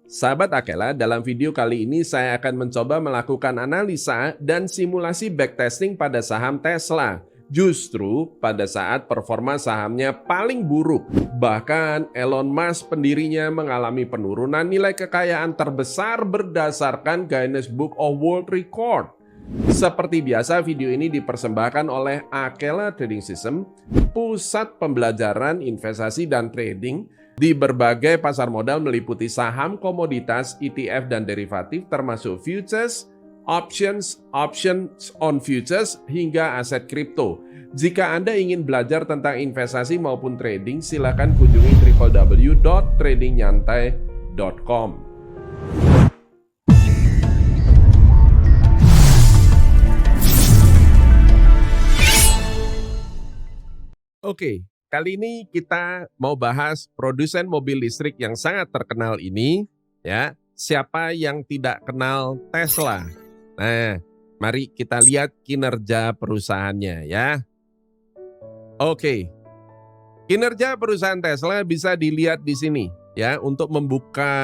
Sahabat Akela, dalam video kali ini saya akan mencoba melakukan analisa dan simulasi backtesting pada saham Tesla. Justru pada saat performa sahamnya paling buruk. Bahkan Elon Musk pendirinya mengalami penurunan nilai kekayaan terbesar berdasarkan Guinness Book of World Record. Seperti biasa, video ini dipersembahkan oleh Akela Trading System, pusat pembelajaran investasi dan trading di berbagai pasar modal meliputi saham, komoditas, ETF, dan derivatif termasuk futures, options on futures, hingga aset kripto. Jika Anda ingin belajar tentang investasi maupun trading, silakan kunjungi www.tradingnyantai.com. Oke, kali ini kita mau bahas produsen mobil listrik yang sangat terkenal ini, ya. Siapa yang tidak kenal Tesla? Nah, mari kita lihat kinerja perusahaannya ya. Oke. Kinerja perusahaan Tesla bisa dilihat di sini ya. Untuk membuka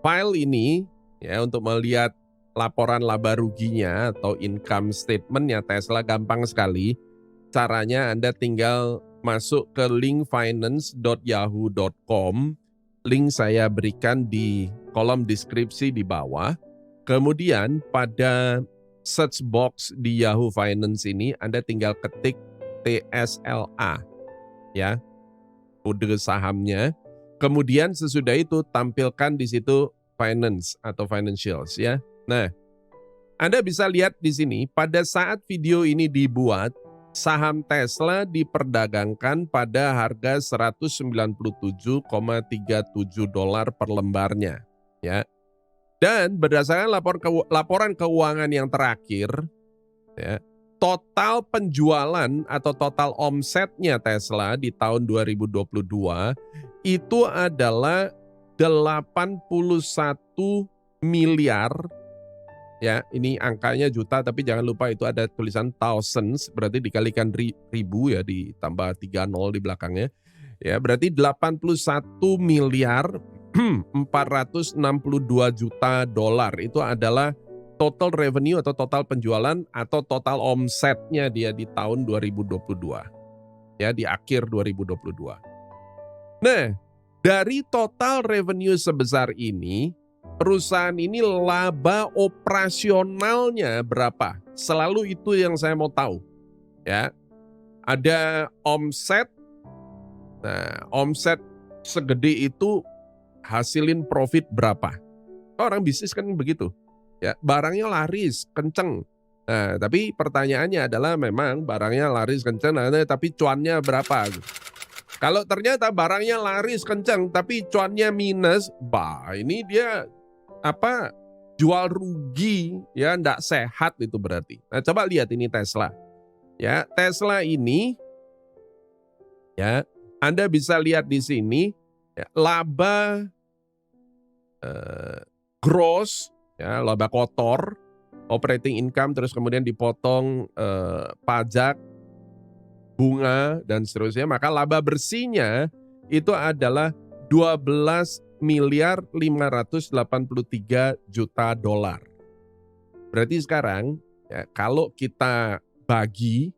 file ini ya, untuk melihat laporan laba ruginya atau income statement-nya Tesla gampang sekali. Caranya Anda tinggal masuk ke link finance.yahoo.com. Link saya berikan di kolom deskripsi di bawah. Kemudian pada search box di Yahoo Finance ini Anda tinggal ketik TSLA ya, kode sahamnya. Kemudian sesudah itu tampilkan di situ finance atau financials ya. Nah, Anda bisa lihat di sini pada saat video ini dibuat, saham Tesla diperdagangkan pada harga $197,37 per lembarnya, ya. Dan berdasarkan laporan keuangan yang terakhir, ya, total penjualan atau total omsetnya Tesla di tahun 2022 itu adalah 81 miliar. Ya, ini angkanya juta, tapi jangan lupa itu ada tulisan thousands, berarti dikalikan ribu ya, ditambah 30 di belakangnya. Ya, berarti 81 miliar 462 juta dolar. Itu adalah total revenue atau total penjualan atau total omsetnya dia di tahun 2022. Ya, di akhir 2022. Nah, dari total revenue sebesar ini, perusahaan ini laba operasionalnya berapa? Selalu itu yang saya mau tahu. Ya. Ada omset. Nah, omset segede itu hasilin profit berapa? Orang bisnis kan begitu. Ya, barangnya laris, kenceng. Nah, tapi pertanyaannya adalah memang barangnya laris kenceng, tapi cuannya berapa? Kalau ternyata barangnya laris kenceng tapi cuannya minus, ini dia jual rugi ya, ndak sehat itu berarti. Nah, coba lihat ini Tesla. Ya, Tesla ini ya, Anda bisa lihat di sini ya, laba gross ya, laba kotor, operating income, terus kemudian dipotong pajak, bunga dan seterusnya, maka laba bersihnya itu adalah 12 miliar 583 juta dolar. Berarti sekarang ya, kalau kita bagi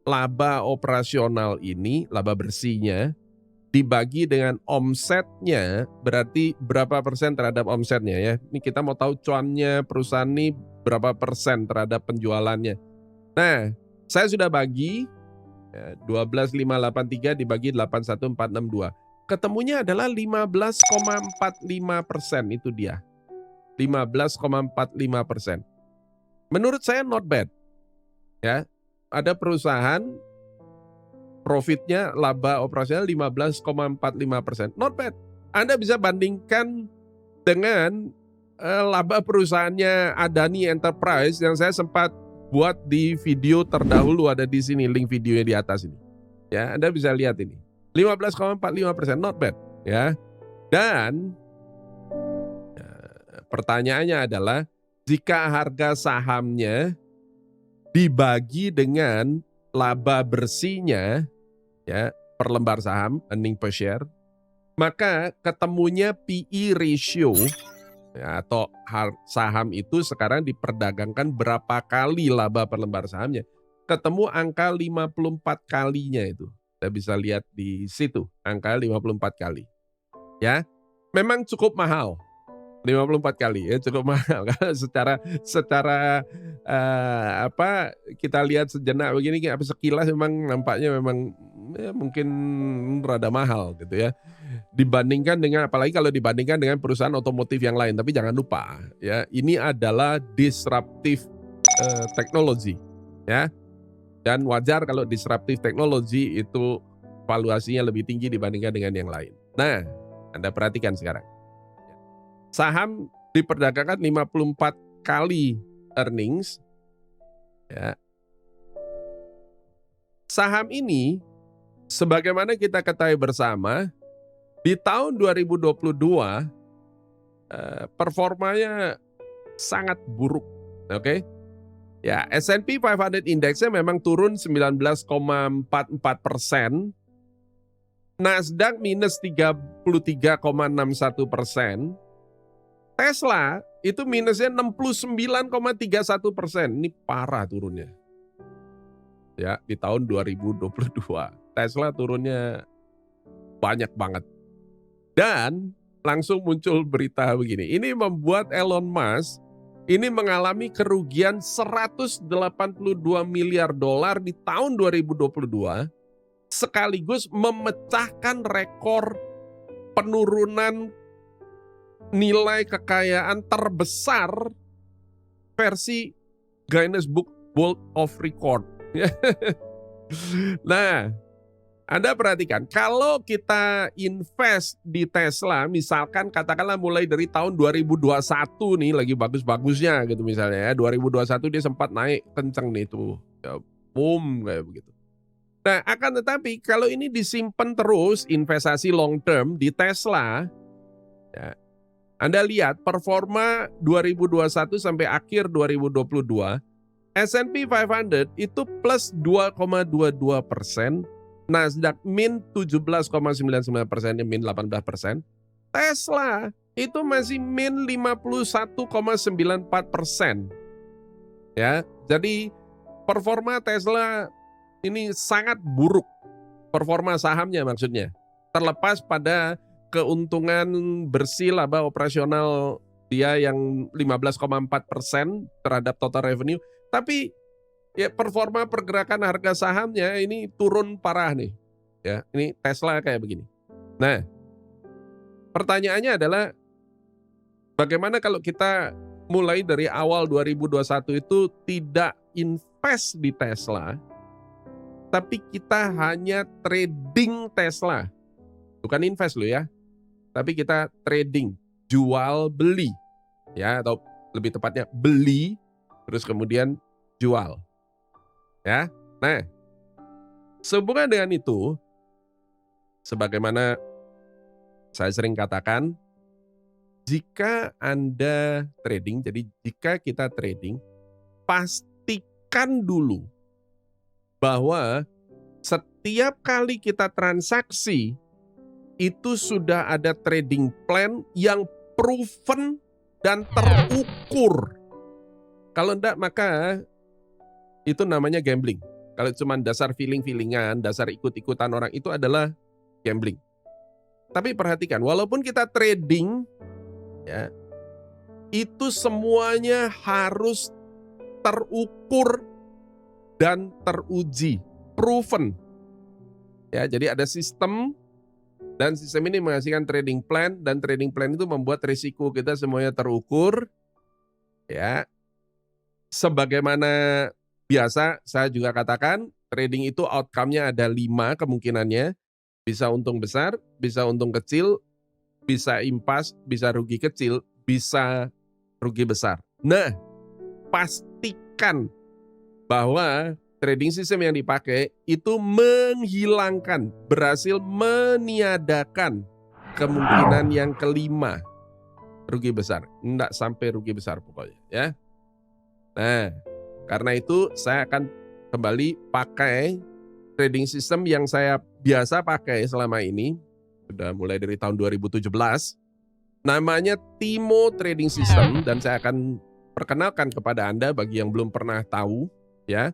laba operasional ini, laba bersihnya dibagi dengan omsetnya, berarti berapa persen terhadap omsetnya ya. Ini kita mau tahu cuannya perusahaan ini berapa persen terhadap penjualannya. Nah, saya sudah bagi 12.583 dibagi 81.462. Ketemunya adalah 15,45%, itu dia. 15,45%. Menurut saya not bad. Ya, ada perusahaan profitnya laba operasional 15,45%. Not bad. Anda bisa bandingkan dengan laba perusahaannya Adani Enterprise yang saya sempat buat di video terdahulu, ada di sini link videonya di atas ini. Ya, Anda bisa lihat ini. 15,45%, not bad, ya. Dan pertanyaannya adalah jika harga sahamnya dibagi dengan laba bersihnya ya per lembar saham, earning per share, maka ketemunya PE ratio ya, atau saham itu sekarang diperdagangkan berapa kali laba per lembar sahamnya. Ketemu angka 54 kalinya itu. Kita bisa lihat di situ, angka 54 kali. Ya, memang cukup mahal. 54 kali ya cukup mahal karena secara kita lihat sejenak begini sekilas memang nampaknya memang ya mungkin rada mahal gitu ya. Dibandingkan dengan apalagi kalau dibandingkan dengan perusahaan otomotif yang lain. Tapi jangan lupa ya, ini adalah disruptive technology ya. Dan wajar kalau disruptive technology itu valuasinya lebih tinggi dibandingkan dengan yang lain. Nah, Anda perhatikan sekarang. Saham diperdagangkan 54 kali earnings. Ya. Saham ini sebagaimana kita ketahui bersama, di tahun 2022 performanya sangat buruk. Oke. Ya, S&P 500 indeksnya memang turun 19,44%. Nasdaq minus 33,61%. Tesla itu minusnya 69,31%. Ini parah turunnya. Ya, di tahun 2022. Tesla turunnya banyak banget. Dan langsung muncul berita begini. Ini membuat Elon Musk ini mengalami kerugian 182 miliar dolar di tahun 2022 sekaligus memecahkan rekor penurunan nilai kekayaan terbesar versi Guinness Book World of Record. Nah, Anda perhatikan, kalau kita invest di Tesla, misalkan katakanlah mulai dari tahun 2021 nih, lagi bagus-bagusnya gitu misalnya ya, 2021 dia sempat naik kenceng nih tuh, ya, boom kayak begitu. Nah, akan tetapi kalau ini disimpan terus investasi long term di Tesla, ya, Anda lihat performa 2021 sampai akhir 2022, S&P 500 itu plus 2,22%, Nasdaq min 17,99%, min 18%, Tesla itu masih min 51,94%. Ya, jadi performa Tesla ini sangat buruk, performa sahamnya maksudnya. Terlepas pada keuntungan bersih laba operasional dia yang 15,4% terhadap total revenue, tapi ya performa pergerakan harga sahamnya ini turun parah nih. Ya, ini Tesla kayak begini. Nah, pertanyaannya adalah bagaimana kalau kita mulai dari awal 2021 itu tidak invest di Tesla, tapi kita hanya trading Tesla. Bukan invest loh ya, tapi kita trading, jual beli. Ya, atau lebih tepatnya beli, terus kemudian jual. Ya, nah, sehubungan dengan itu, sebagaimana saya sering katakan, jika Anda trading, jadi jika kita trading, pastikan dulu bahwa setiap kali kita transaksi, itu sudah ada trading plan yang proven dan terukur. Kalau enggak, maka itu namanya gambling. Kalau cuma dasar feeling-feelingan, dasar ikut-ikutan orang, itu adalah gambling. Tapi perhatikan, walaupun kita trading, ya, itu semuanya harus terukur dan teruji, proven. Ya, jadi ada sistem, dan sistem ini menghasilkan trading plan, dan trading plan itu membuat risiko kita semuanya terukur. Ya, sebagaimana biasa saya juga katakan, trading itu outcome-nya ada 5 kemungkinannya. Bisa untung besar, bisa untung kecil, bisa impas, bisa rugi kecil, bisa rugi besar. Nah, pastikan bahwa trading system yang dipakai itu berhasil meniadakan kemungkinan yang kelima, rugi besar. Enggak sampai rugi besar pokoknya ya. Nah, karena itu saya akan kembali pakai trading system yang saya biasa pakai selama ini, sudah mulai dari tahun 2017. Namanya Timo Trading System dan saya akan perkenalkan kepada Anda bagi yang belum pernah tahu ya.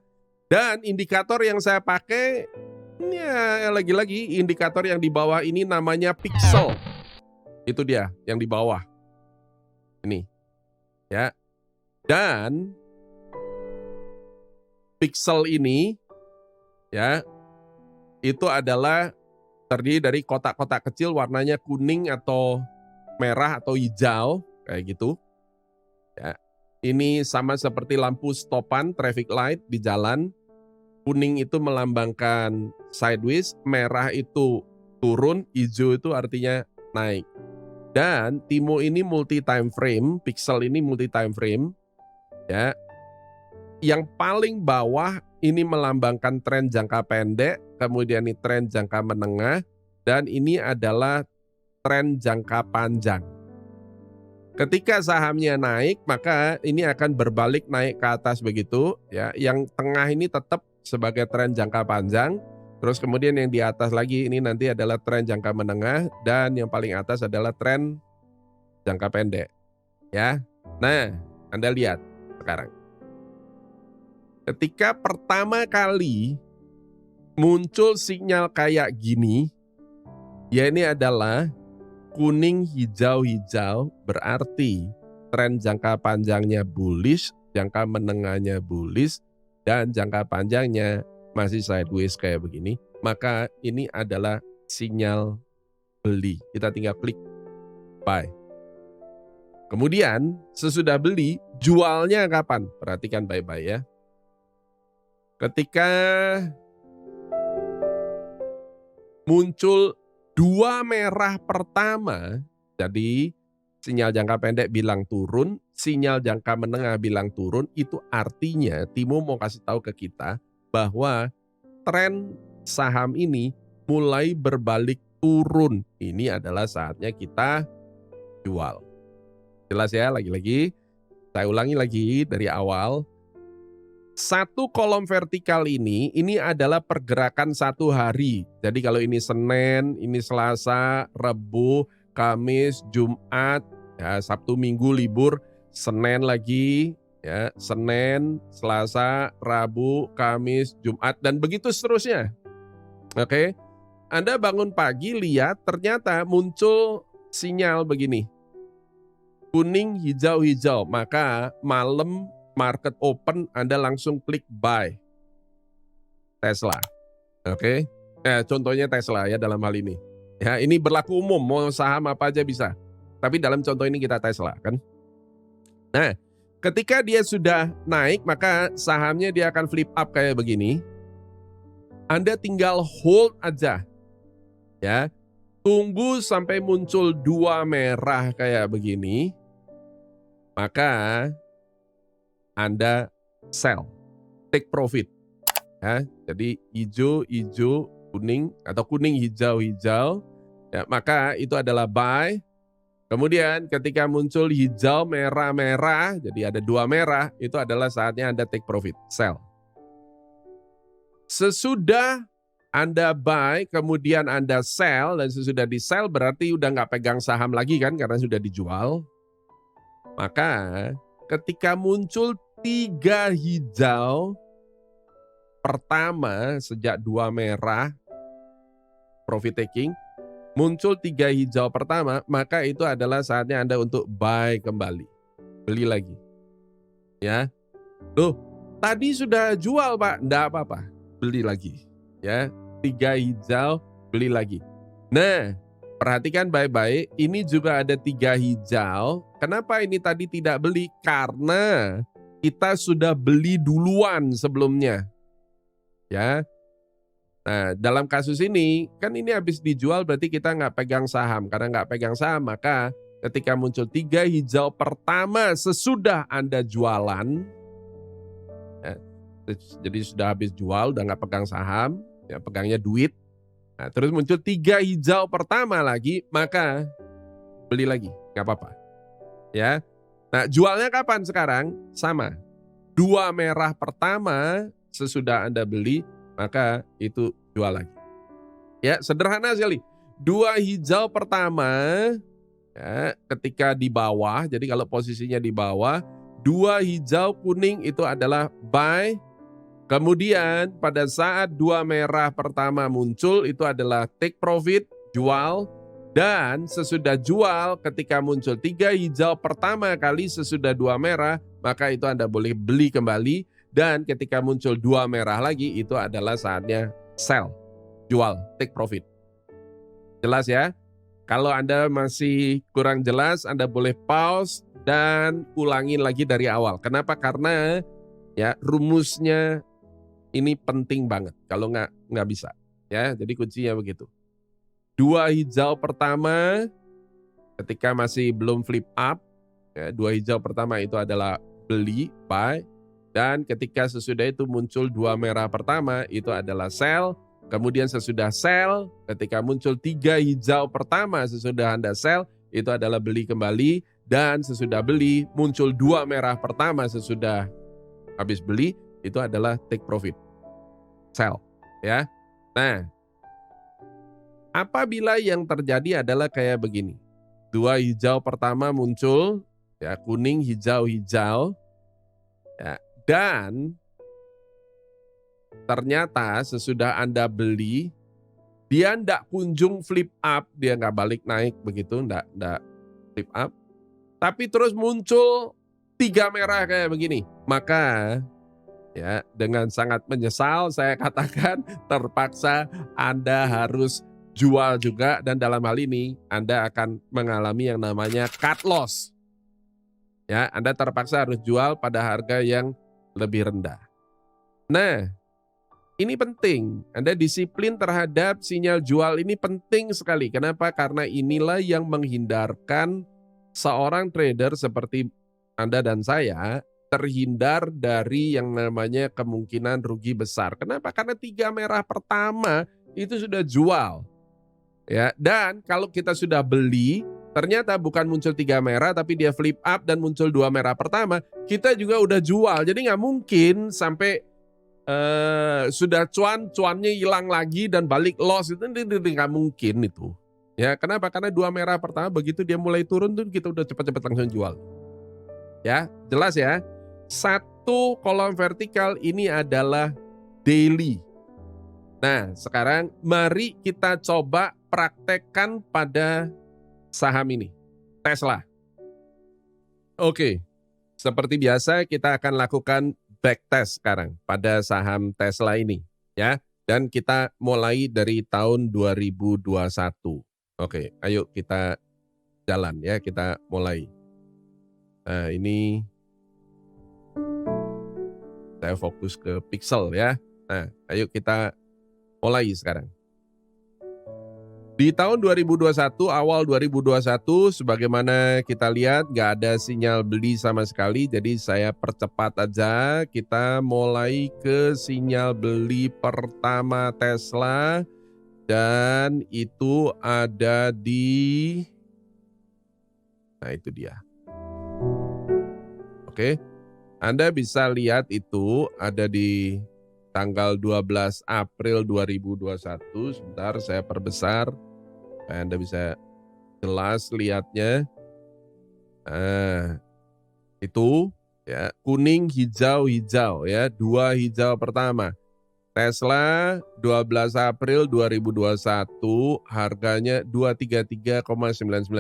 Dan indikator yang saya pakai ya lagi-lagi indikator yang di bawah ini namanya pixel. Itu dia yang di bawah. Ini. Ya. Dan pixel ini ya itu adalah terdiri dari kotak-kotak kecil warnanya kuning atau merah atau hijau kayak gitu. Ya. Ini sama seperti lampu stopan traffic light di jalan. Kuning itu melambangkan sideways, merah itu turun, hijau itu artinya naik. Dan Timo ini multi time frame, pixel ini multi time frame. Ya. Yang paling bawah ini melambangkan tren jangka pendek, kemudian ini tren jangka menengah, dan ini adalah tren jangka panjang. Ketika sahamnya naik, maka ini akan berbalik naik ke atas begitu, ya. Yang tengah ini tetap sebagai tren jangka panjang, terus kemudian yang di atas lagi ini nanti adalah tren jangka menengah dan yang paling atas adalah tren jangka pendek, ya. Nah, Anda lihat sekarang. Ketika pertama kali muncul sinyal kayak gini, ya ini adalah kuning hijau-hijau berarti tren jangka panjangnya bullish, jangka menengahnya bullish, dan jangka panjangnya masih sideways kayak begini. Maka ini adalah sinyal beli. Kita tinggal klik buy. Kemudian sesudah beli, jualnya kapan? Perhatikan baik-baik ya. Ketika muncul dua merah pertama, jadi sinyal jangka pendek bilang turun, sinyal jangka menengah bilang turun, itu artinya Timo mau kasih tahu ke kita bahwa tren saham ini mulai berbalik turun. Ini adalah saatnya kita jual. Jelas ya, lagi-lagi saya ulangi lagi dari awal. Satu kolom vertikal ini adalah pergerakan satu hari. Jadi kalau ini Senin, ini Selasa, Rabu, Kamis, Jumat, ya, Sabtu, Minggu libur, Senin lagi, ya, Senin, Selasa, Rabu, Kamis, Jumat, dan begitu seterusnya. Oke, Anda bangun pagi lihat ternyata muncul sinyal begini, kuning, hijau, hijau, maka malam market open Anda langsung klik buy Tesla. Oke. Contohnya Tesla ya dalam hal ini. Ya, ini berlaku umum, mau saham apa aja bisa. Tapi dalam contoh ini kita Tesla kan. Nah, ketika dia sudah naik maka sahamnya dia akan flip up kayak begini. Anda tinggal hold aja. Ya. Tunggu sampai muncul dua merah kayak begini. Maka Anda sell, take profit. Ya, jadi hijau, kuning atau kuning, hijau. Ya, maka itu adalah buy. Kemudian ketika muncul hijau, merah, jadi ada dua merah, itu adalah saatnya Anda take profit, sell. Sesudah Anda buy, kemudian Anda sell, dan sesudah di sell berarti udah nggak pegang saham lagi kan karena sudah dijual. Maka ketika muncul tiga hijau pertama sejak dua merah profit taking, muncul tiga hijau pertama, maka itu adalah saatnya Anda untuk buy kembali, beli lagi. Ya, loh tadi sudah jual Pak, enggak apa-apa, beli lagi. Ya, tiga hijau beli lagi. Nah, perhatikan baik-baik, ini juga ada tiga hijau. Kenapa ini tadi tidak beli? Karena kita sudah beli duluan sebelumnya. Ya. Nah, dalam kasus ini, kan ini habis dijual berarti kita nggak pegang saham. Karena nggak pegang saham, maka ketika muncul tiga hijau pertama sesudah Anda jualan, ya, jadi sudah habis jual, udah nggak pegang saham, ya, pegangnya duit. Nah, terus muncul tiga hijau pertama lagi, maka beli lagi, nggak apa-apa. Ya. Nah, jualnya kapan sekarang? Sama. Dua merah pertama sesudah Anda beli, maka itu jual lagi. Ya, sederhana sekali. Dua hijau pertama ya, ketika di bawah, jadi kalau posisinya di bawah, dua hijau kuning itu adalah buy. Kemudian pada saat dua merah pertama muncul itu adalah take profit, jual. Dan sesudah jual ketika muncul tiga hijau pertama kali sesudah dua merah, maka itu Anda boleh beli kembali. Dan ketika muncul dua merah lagi itu adalah saatnya sell, jual, take profit. Jelas ya? Kalau Anda masih kurang jelas, Anda boleh pause dan ulangin lagi dari awal. Kenapa? Karena ya rumusnya ini penting banget. Kalau nggak bisa. Ya, jadi kuncinya begitu. Dua hijau pertama ketika masih belum flip up. Ya, dua hijau pertama itu adalah beli, buy. Dan ketika sesudah itu muncul dua merah pertama itu adalah sell. Kemudian sesudah sell, ketika muncul tiga hijau pertama sesudah Anda sell, itu adalah beli kembali. Dan sesudah beli, muncul dua merah pertama sesudah habis beli, itu adalah take profit, sell. Ya. Nah, apabila yang terjadi adalah kayak begini. Dua hijau pertama muncul, ya kuning, hijau, hijau. Ya, dan ternyata sesudah Anda beli, dia ndak kunjung flip up, dia nggak balik naik begitu, ndak flip up. Tapi terus muncul tiga merah kayak begini. Maka ya dengan sangat menyesal saya katakan terpaksa Anda harus jual juga dan dalam hal ini Anda akan mengalami yang namanya cut loss. Ya, Anda terpaksa harus jual pada harga yang lebih rendah. Nah, ini penting, Anda disiplin terhadap sinyal jual ini penting sekali. Kenapa? Karena inilah yang menghindarkan seorang trader seperti Anda dan saya terhindar dari yang namanya kemungkinan rugi besar. Kenapa? Karena tiga merah pertama itu sudah jual. Ya, dan kalau kita sudah beli, ternyata bukan muncul tiga merah tapi dia flip up dan muncul dua merah pertama, kita juga udah jual. Jadi nggak mungkin sampai sudah cuannya hilang lagi dan balik loss itu nggak mungkin itu. Ya, kenapa? Karena dua merah pertama begitu dia mulai turun tuh kita udah cepat-cepat langsung jual. Ya, jelas ya. Satu kolom vertikal ini adalah daily. Nah, sekarang mari kita coba praktekkan pada saham ini, Tesla. Oke, seperti biasa kita akan lakukan backtest sekarang pada saham Tesla ini ya. Dan kita mulai dari tahun 2021. Oke, ayo kita jalan ya, kita mulai. Nah, ini saya fokus ke pixel ya. Nah, ayo kita mulai sekarang. Di tahun 2021, awal 2021, sebagaimana kita lihat nggak ada sinyal beli sama sekali, jadi saya percepat aja. Kita mulai ke sinyal beli pertama Tesla, dan itu ada di, nah itu dia. Oke, Anda bisa lihat itu ada di tanggal 12 April 2021, sebentar saya perbesar. Anda bisa jelas lihatnya. Nah, itu ya kuning, hijau, hijau ya. Dua hijau pertama. Tesla 12 April 2021 harganya 233,99.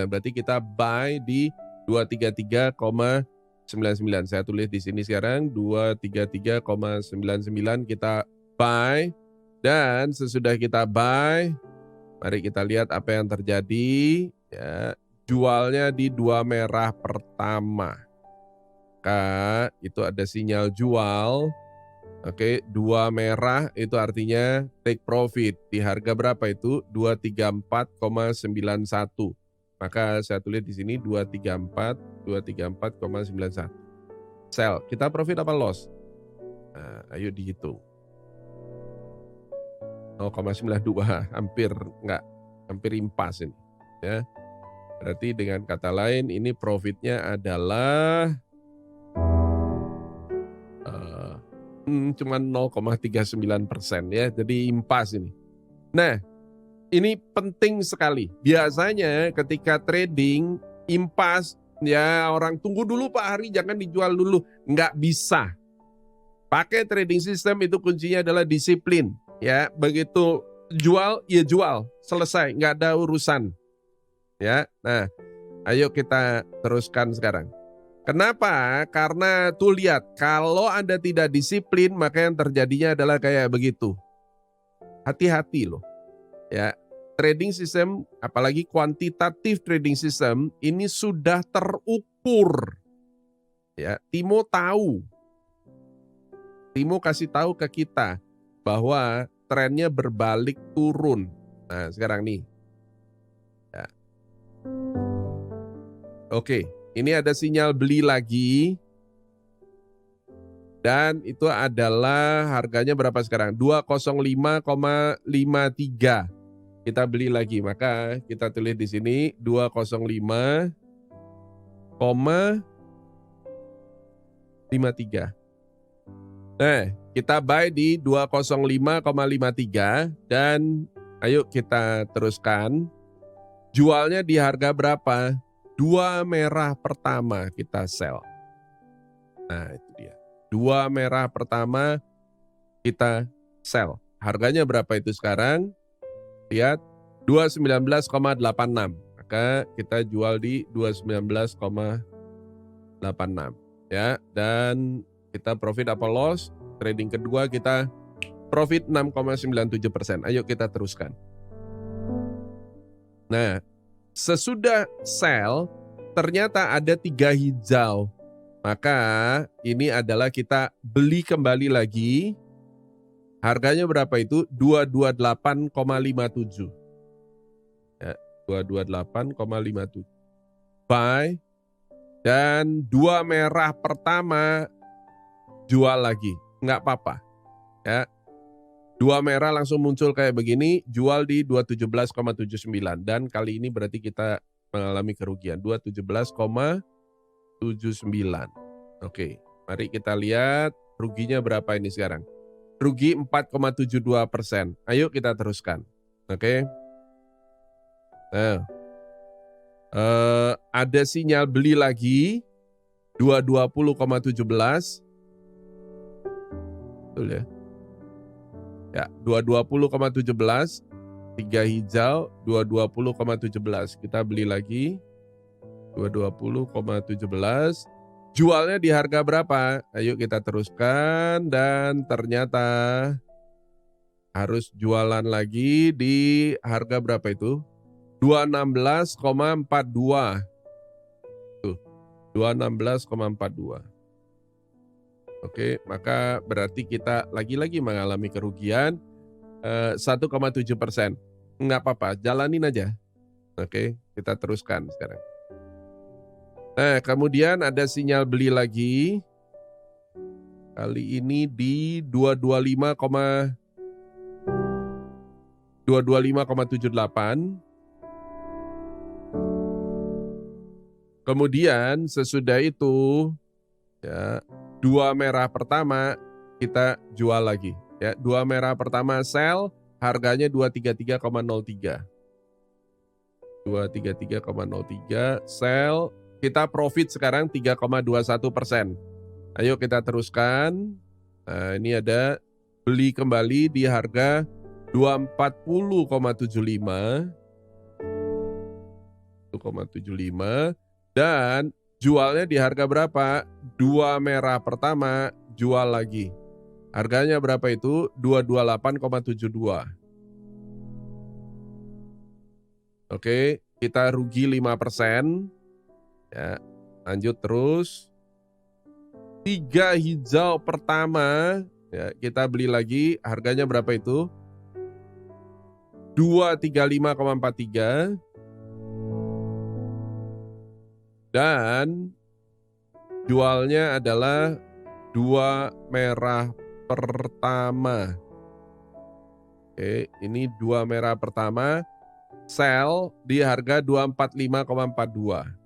Berarti kita buy di 233,99. Saya tulis di sini sekarang 233,99 kita buy, dan sesudah kita buy mari kita lihat apa yang terjadi. Ya, jualnya di dua merah pertama. Maka itu ada sinyal jual. Oke, dua merah itu artinya take profit. Di harga berapa itu? 234,91. Maka saya tulis di sini 234,91. Sell. Kita profit apa loss? Nah, ayo dihitung. 0,92, hampir impas ini ya. Berarti dengan kata lain ini profitnya adalah cuma 0,39% ya, jadi impas ini. Nah, ini penting sekali. Biasanya ketika trading, impas, ya orang tunggu dulu Pak Hari, jangan dijual dulu. Nggak bisa. Pakai trading system itu kuncinya adalah disiplin. Ya, begitu jual, ya jual. Selesai, nggak ada urusan. Ya, nah ayo kita teruskan sekarang. Kenapa? Karena tuh lihat, kalau Anda tidak disiplin, maka yang terjadinya adalah kayak begitu. Hati-hati loh. Ya, trading system, apalagi kuantitatif trading system, ini sudah terukur. Ya, Timo tahu. Timo kasih tahu ke kita bahwa trennya berbalik turun. Nah, sekarang nih. Ya. Oke, ini ada sinyal beli lagi. Dan itu adalah harganya berapa sekarang? 205,53. Kita beli lagi, maka kita tulis di sini 205,53. Nah, kita buy di 205,53 dan ayo kita teruskan. Jualnya di harga berapa? 2 merah pertama kita sell. Nah, itu dia. 2 merah pertama kita sell. Harganya berapa itu sekarang? Lihat, 219,86. Maka kita jual di 219,86 ya. Dan kita profit apa loss? Trading kedua kita profit 6,97%. Ayo kita teruskan. Nah, sesudah sell ternyata ada 3 hijau. Maka ini adalah kita beli kembali lagi. Harganya berapa itu? 228,57. Ya, 228,57. Buy. Dan 2 merah pertama jual lagi. Nggak apa-apa. Ya. 2 merah langsung muncul kayak begini, jual di 217,79. Dan kali ini berarti kita mengalami kerugian. 217,79. Oke, mari kita lihat ruginya berapa ini sekarang. Rugi 4,72%. Ayo kita teruskan. Oke. Nah, ada sinyal beli lagi 220,17. Betul ya? Ya, 220,17. 3 hijau 220,17. Kita beli lagi 220,17. Jualnya di harga berapa? Ayo kita teruskan dan ternyata harus jualan lagi di harga berapa itu? 216,42. Tuh, 216,42. Oke, maka berarti kita lagi-lagi mengalami kerugian 1,7%. Nggak apa-apa, jalanin aja. Oke, kita teruskan sekarang. Nah, kemudian ada sinyal beli lagi. Kali ini di 225,78. Kemudian sesudah itu ya, 2 merah pertama kita jual lagi. Ya, 2 merah pertama sell, harganya 233,03. 233,03 sell. Kita profit sekarang 3,21%. Ayo kita teruskan. Nah, ini ada beli kembali di harga 240,75. 1,75 dan jualnya di harga berapa? 2 merah pertama jual lagi. Harganya berapa itu? 228,72. Oke, kita rugi 5%. Ya, lanjut terus. 3 hijau pertama, ya, kita beli lagi. Harganya berapa itu? 235,43. Dan jualnya adalah 2 merah pertama. Oke, ini 2 merah pertama. Sell di harga 245,42.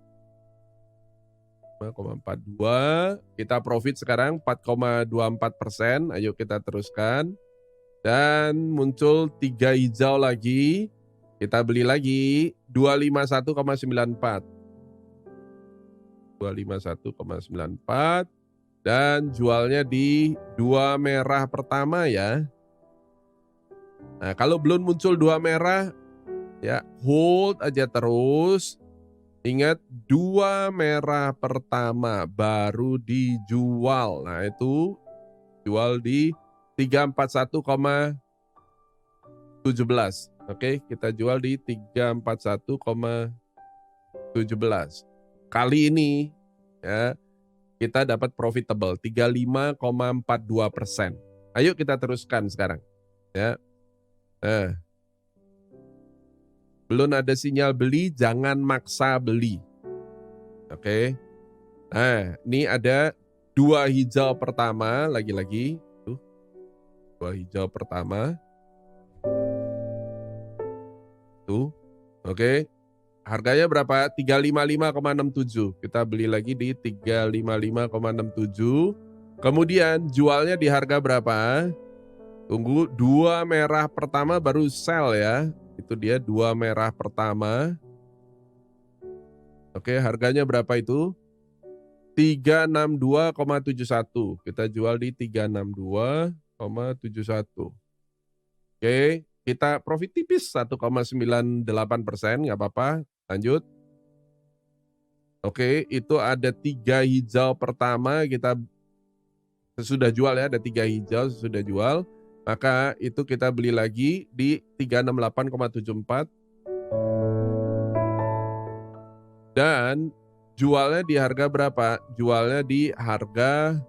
5,42. Kita profit sekarang 4,24%. Ayo kita teruskan. Dan muncul 3 hijau lagi. Kita beli lagi 251,94. 251,94 dan jualnya di 2 merah pertama ya. Nah, kalau belum muncul 2 merah ya hold aja terus. Ingat 2 merah pertama baru dijual. Nah, itu jual di 341,17. Oke, kita jual di 341,17. Kali ini ya kita dapat profitable 35,42%. Ayo kita teruskan sekarang ya. Nah, belum ada sinyal beli, jangan maksa beli. Oke. Nah, ini ada 2 hijau pertama lagi-lagi. Tuh, 2 hijau pertama. Tuh, oke. Harganya berapa? 355,67. Kita beli lagi di 355,67. Kemudian jualnya di harga berapa? Tunggu, 2 merah pertama baru sell ya. Itu dia 2 merah pertama. Oke, harganya berapa itu? 362,71. Kita jual di 362,71. Oke, kita profit tipis 1,98%, nggak apa-apa. Lanjut. Oke, itu ada 3 hijau pertama kita sesudah jual ya, ada 3 hijau sesudah jual. Maka itu kita beli lagi di 368,74 dan jualnya di harga berapa? Jualnya di harga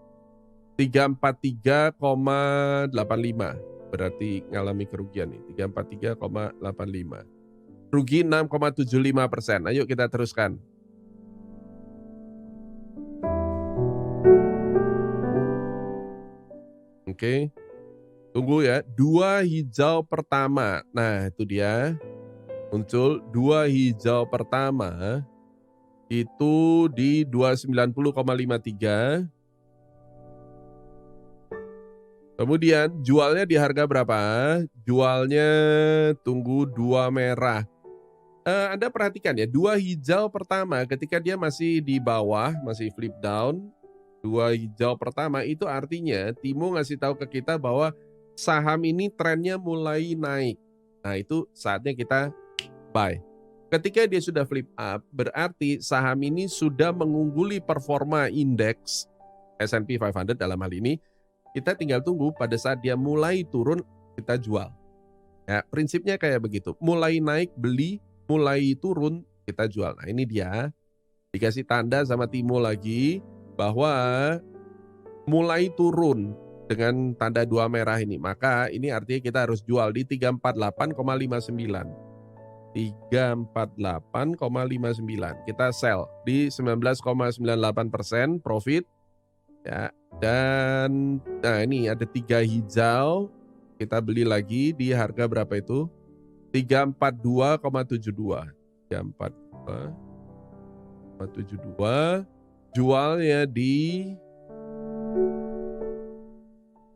343,85. Berarti ngalami kerugian nih, 343,85. Rugi 6,75%. Ayo kita teruskan. Oke. Tunggu ya, 2 hijau pertama. Nah, itu dia. Muncul 2 hijau pertama. Itu di 290,53. Kemudian jualnya di harga berapa? Jualnya tunggu 2 merah. Anda perhatikan ya, 2 hijau pertama ketika dia masih di bawah, masih flip down. 2 hijau pertama itu artinya Timo ngasih tahu ke kita bahwa saham ini trennya mulai naik. Nah, itu saatnya kita buy. Ketika dia sudah flip up, berarti saham ini sudah mengungguli performa indeks S&P 500 dalam hal ini. Kita tinggal tunggu pada saat dia mulai turun, kita jual. Ya, prinsipnya kayak begitu. Mulai naik beli, mulai turun kita jual. Nah, ini dia. Dikasih tanda sama Timo lagi bahwa mulai turun dengan tanda 2 merah ini. Maka ini artinya kita harus jual di 348,59. 348,59. Kita sell di 19,98% profit. Ya, dan nah ini ada 3 hijau. Kita beli lagi di harga berapa itu? 342,72. 342,72. Jualnya di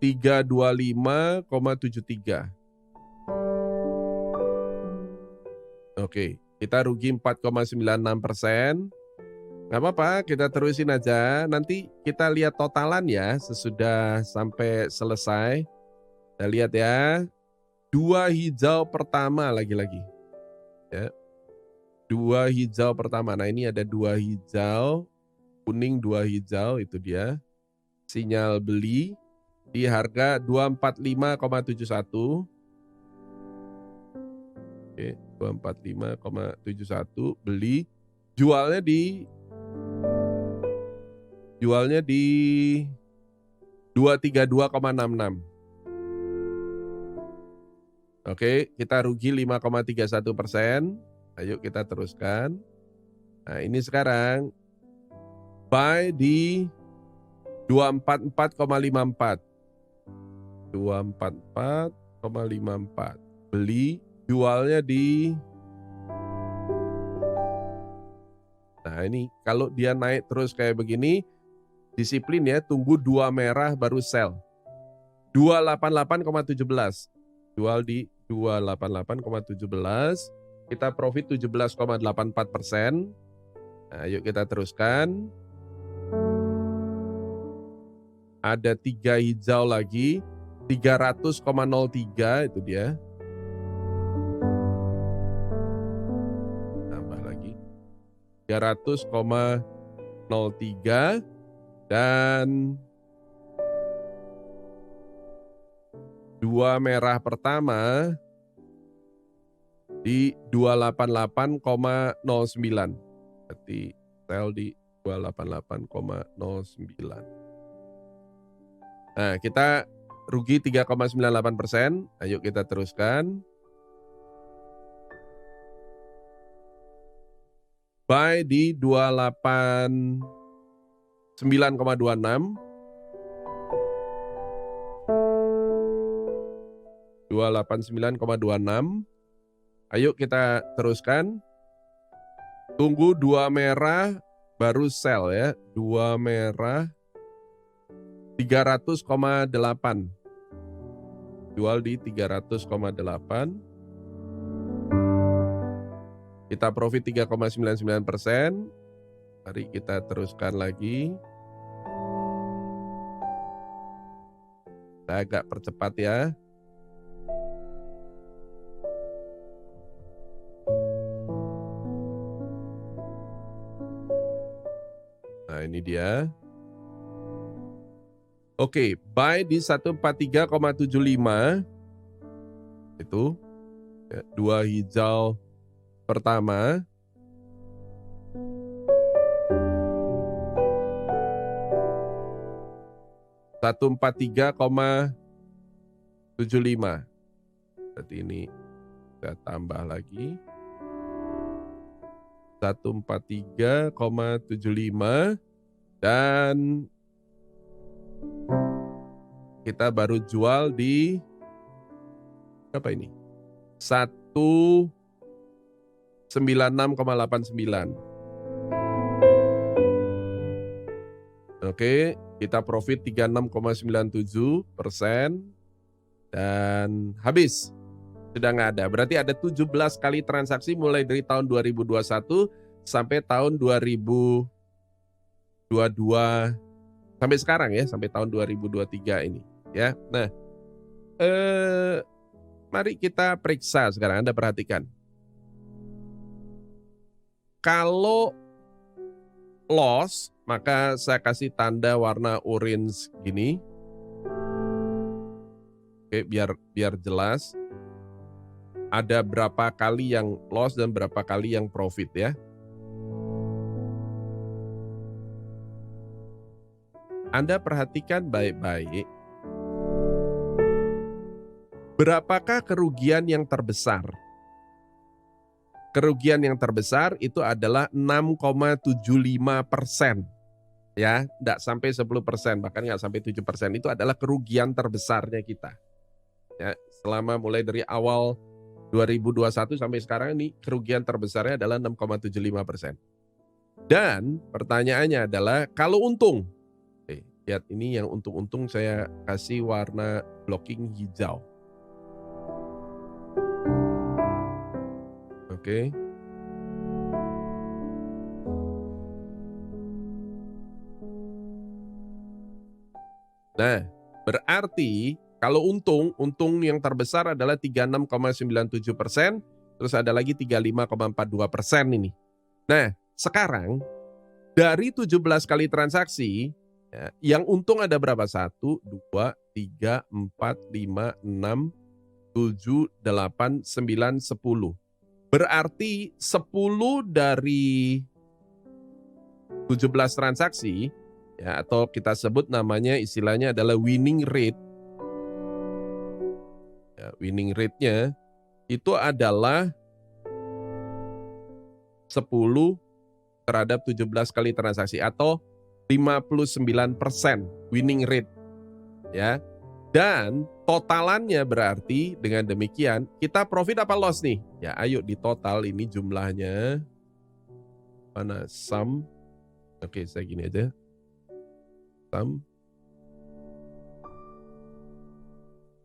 325,73. Oke, kita rugi 4,96%. Nggak apa-apa, kita terusin aja. Nanti kita lihat totalan ya sesudah sampai selesai. Kita lihat ya. 2 hijau pertama lagi-lagi. Ya. 2 hijau pertama. Nah, ini ada 2 hijau, kuning 2 hijau, itu dia. Sinyal beli di harga 245,71. Oke, 245,71 beli. Jualnya di 232,66. Oke, kita rugi 5,31%. Ayo kita teruskan. Nah, ini sekarang buy di 244,54. 244,54. Beli, jualnya di. Nah, ini kalau dia naik terus kayak begini, disiplin ya, tunggu 2 merah baru sell. 288,17. Jual di 288,17. Kita profit 17,84%. Nah, yuk kita teruskan. Ada 3 hijau lagi, 300,03 itu dia. Tambah lagi. 300,03 dan 2 merah pertama di 288,09. Berarti sell di 288,09. Nah, kita rugi 3,98%. Ayo kita teruskan. Buy di 289,26. 289,26. Ayo kita teruskan. Tunggu 2 merah baru sell ya. 2 merah 300,8. Jual di 300,8. Kita profit 3,99%. Mari kita teruskan lagi. Saya agak percepat ya. Nah, ini dia. Oke, buy di 143,75. Itu ya, 2 hijau pertama. $143,75. Berarti ini kita tambah lagi. 143,75 dan kita baru jual di apa ini? 196,89. Oke, kita profit 36,97% dan habis. Sudah nggak ada. Berarti ada 17 kali transaksi mulai dari tahun 2021 sampai tahun 2022 sampai sekarang ya, sampai tahun 2023 ini ya. Nah, mari kita periksa sekarang. Anda perhatikan. Kalau loss, maka saya kasih tanda warna orange gini. Oke, biar jelas. Ada berapa kali yang loss dan berapa kali yang profit ya. Anda perhatikan baik-baik. Berapakah kerugian yang terbesar? Kerugian yang terbesar itu adalah 6,75%. Ya, tidak sampai 10%, bahkan nggak sampai 7%. Itu adalah kerugian terbesarnya kita. Ya, selama mulai dari awal 2021 sampai sekarang ini kerugian terbesarnya adalah 6,75%. Dan pertanyaannya adalah kalau untung, lihat ini yang untung-untung saya kasih warna blocking hijau. Oke. Nah, berarti kalau untung yang terbesar adalah 36,97%, terus ada lagi 35,42% ini. Nah, sekarang dari 17 kali transaksi, ya, yang untung ada berapa? 1, 2, 3, 4, 5, 6, 7, 8, 9, 10. Berarti 10 dari 17 transaksi, ya, atau kita sebut namanya istilahnya adalah winning rate. Ya, winning rate-nya itu adalah 10 terhadap 17 kali transaksi atau 59% winning rate. Ya. Dan totalannya berarti dengan demikian kita profit apa loss nih? Ya, ayo di total ini jumlahnya. Mana sum? Oke, saya gini aja. Sum.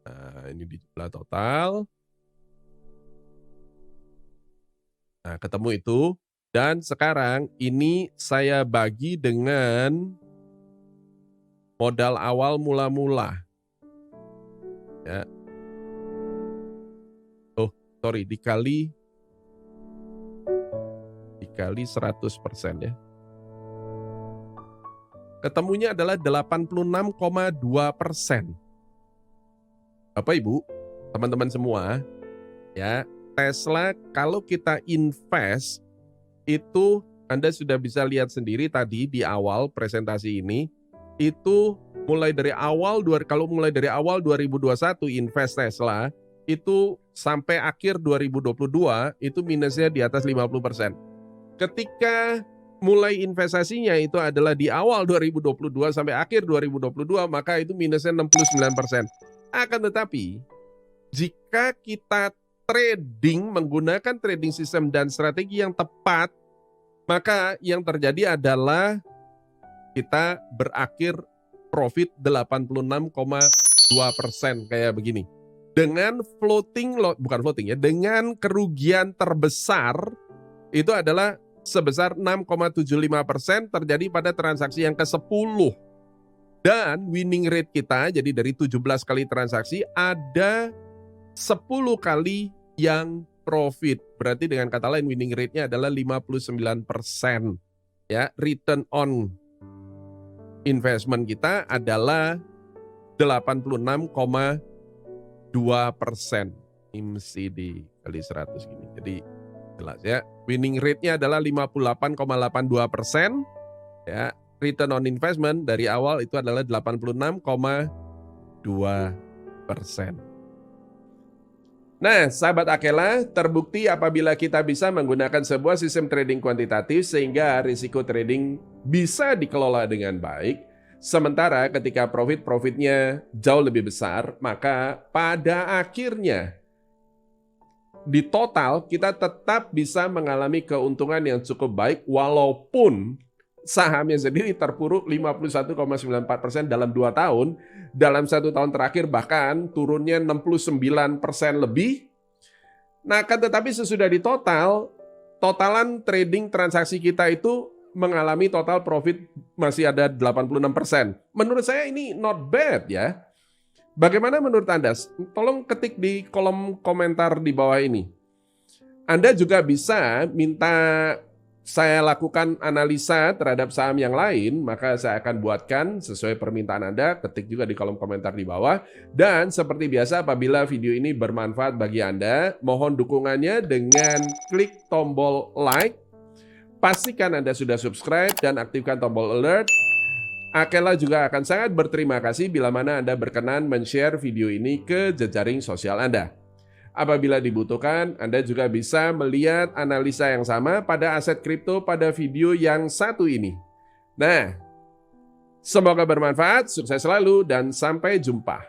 Nah, ini di jumlah total. Nah, ketemu itu. Dan sekarang ini saya bagi dengan modal awal mula-mula. Ya. Oh, sorry, dikali 100% ya. Ketemunya adalah 86,2%. Bapak Ibu, teman-teman semua, ya, Tesla kalau kita invest itu Anda sudah bisa lihat sendiri tadi di awal presentasi ini, itu kalau mulai dari awal 2021 invest Tesla, itu sampai akhir 2022 itu minusnya di atas 50%. Ketika mulai investasinya itu adalah di awal 2022 sampai akhir 2022, maka itu minusnya 69%. Akan tetapi, jika kita menggunakan trading system dan strategi yang tepat, maka yang terjadi adalah kita berakhir profit 86,2% kayak begini. Dengan dengan kerugian terbesar itu adalah sebesar 6,75% terjadi pada transaksi yang ke-10. Dan winning rate kita, jadi dari 17 kali transaksi, ada 10 kali yang profit. Berarti dengan kata lain winning rate-nya adalah 59%. Ya, return on investment kita adalah 86,2%. MCD kali 100 gini. Jadi jelas ya. Winning rate-nya adalah 58,82%. Ya, return on investment dari awal itu adalah 86,2%. Nah, sahabat Akela, terbukti apabila kita bisa menggunakan sebuah sistem trading kuantitatif sehingga risiko trading bisa dikelola dengan baik, sementara ketika profitnya jauh lebih besar, maka pada akhirnya di total kita tetap bisa mengalami keuntungan yang cukup baik walaupun sahamnya sendiri terpuruk 51,94% dalam 2 tahun. Dalam 1 tahun terakhir bahkan turunnya 69% lebih. Nah, kan tetapi sesudah totalan trading transaksi kita itu mengalami total profit masih ada 86%. Menurut saya ini not bad ya. Bagaimana menurut Anda? Tolong ketik di kolom komentar di bawah ini. Anda juga bisa minta saya lakukan analisa terhadap saham yang lain, maka saya akan buatkan sesuai permintaan Anda, ketik juga di kolom komentar di bawah. Dan seperti biasa apabila video ini bermanfaat bagi Anda, mohon dukungannya dengan klik tombol like, pastikan Anda sudah subscribe dan aktifkan tombol alert. Akela juga akan sangat berterima kasih bila mana Anda berkenan men-share video ini ke jejaring sosial Anda. Apabila dibutuhkan, Anda juga bisa melihat analisa yang sama pada aset kripto pada video yang satu ini. Nah, semoga bermanfaat, sukses selalu, dan sampai jumpa.